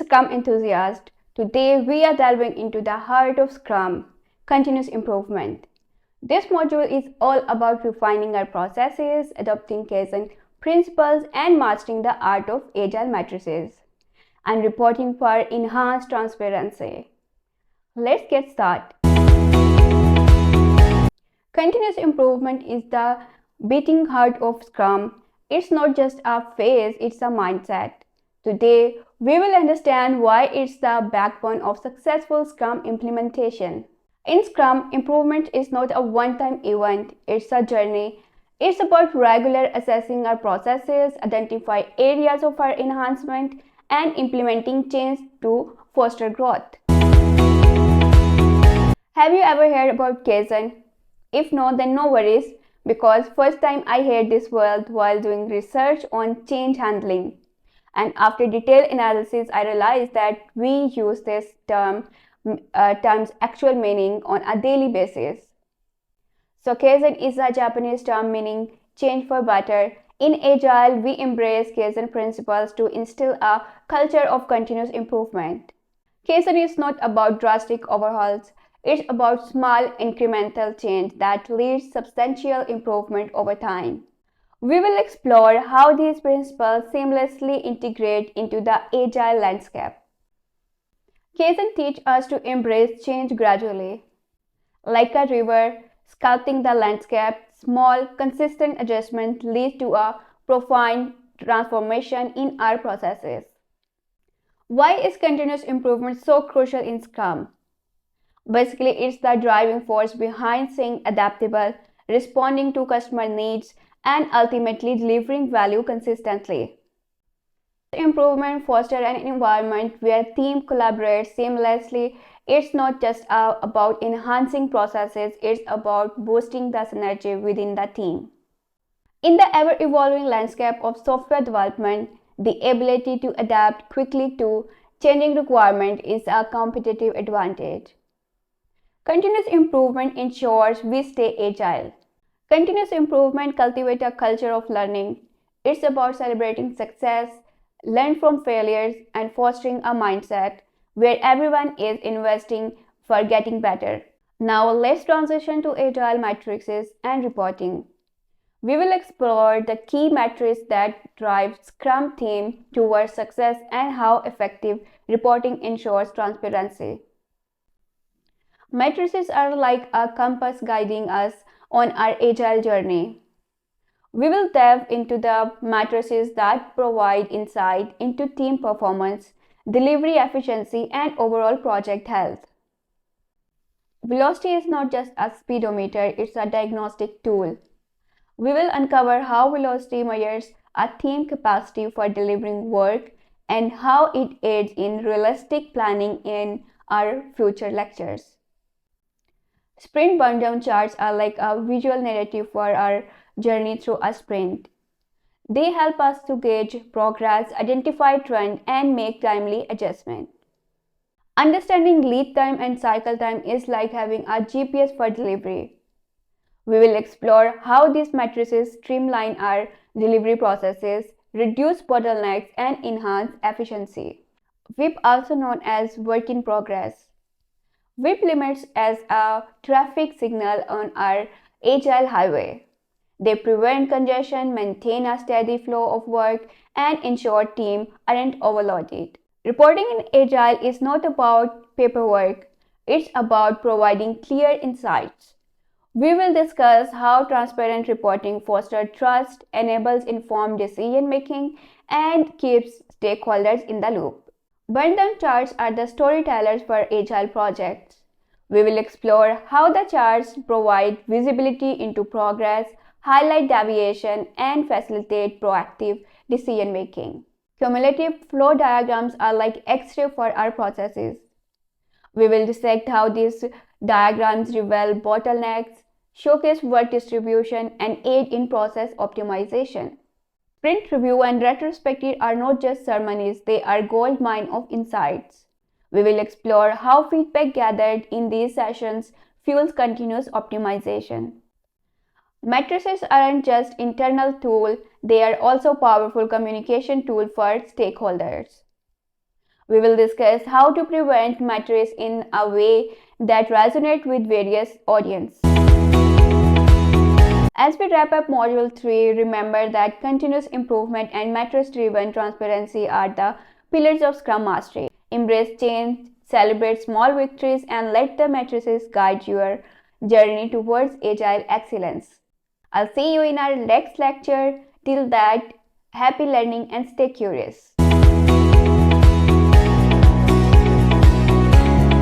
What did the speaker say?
Scrum enthusiast. Today we are delving into the heart of Scrum, continuous improvement. This module is all about refining our processes, adopting Kaizen principles, and mastering the art of Agile matrices, and reporting for enhanced transparency. Let's get started. Continuous improvement is the beating heart of Scrum. It's not just a phase, it's a mindset. Today, we will understand why it's the backbone of successful Scrum implementation. In Scrum, improvement is not a one-time event, it's a journey. It's about regular assessing our processes, identify areas of our enhancement, and implementing change to foster growth. Have you ever heard about Kaizen? If no, then no worries, because first time I heard this word while doing research on change handling. And after detailed analysis, I realized that we use this term's actual meaning on a daily basis. So Kaizen is a Japanese term meaning change for better. In Agile, we embrace Kaizen principles to instill a culture of continuous improvement. Kaizen is not about drastic overhauls. It's about small incremental change that leads substantial improvement over time. We will explore how these principles seamlessly integrate into the Agile landscape. Kaizen teaches us to embrace change gradually. Like a river, sculpting the landscape, small, consistent adjustments lead to a profound transformation in our processes. Why is continuous improvement so crucial in Scrum? Basically, it's the driving force behind staying adaptable, responding to customer needs, and ultimately delivering value consistently. Improvement fosters an environment where teams collaborate seamlessly. It's not just about enhancing processes, it's about boosting the synergy within the team. In the ever-evolving landscape of software development, the ability to adapt quickly to changing requirements is a competitive advantage. Continuous improvement ensures we stay agile. Continuous improvement cultivates a culture of learning. It's about celebrating success, learn from failures, and fostering a mindset where everyone is investing for getting better. Now let's transition to Agile matrices and reporting. We will explore the key metrics that drive Scrum team towards success and how effective reporting ensures transparency. Matrices are like a compass guiding us on our Agile journey. We will delve into the matrices that provide insight into team performance, delivery efficiency, and overall project health. Velocity is not just a speedometer, it's a diagnostic tool. We will uncover how velocity measures a team capacity for delivering work and how it aids in realistic planning in our future lectures. Sprint burndown charts are like a visual narrative for our journey through a sprint. They help us to gauge progress, identify trends, and make timely adjustments. Understanding lead time and cycle time is like having a GPS for delivery. We will explore how these matrices streamline our delivery processes, reduce bottlenecks, and enhance efficiency. WIP, also known as work in progress. WIP limits as a traffic signal on our Agile highway. They prevent congestion, maintain a steady flow of work, and ensure teams aren't overloaded. Reporting in Agile is not about paperwork, it's about providing clear insights. We will discuss how transparent reporting fosters trust, enables informed decision making, and keeps stakeholders in the loop. Burndown charts are the storytellers for Agile projects. We will explore how the charts provide visibility into progress, highlight deviation, and facilitate proactive decision making. Cumulative flow diagrams are like X-ray for our processes. We will dissect how these diagrams reveal bottlenecks, showcase work distribution, and aid in process optimization. Sprint review and retrospective are not just ceremonies, they are gold mine of insights. We will explore how feedback gathered in these sessions fuels continuous optimization. Matrices aren't just internal tools, they are also powerful communication tools for stakeholders. We will discuss how to prevent matrices in a way that resonates with various audiences. As we wrap up Module 3, remember that continuous improvement and matrix-driven transparency are the pillars of Scrum Mastery. Embrace change, celebrate small victories, and let the matrices guide your journey towards Agile excellence. I'll see you in our next lecture. Till that, happy learning and stay curious.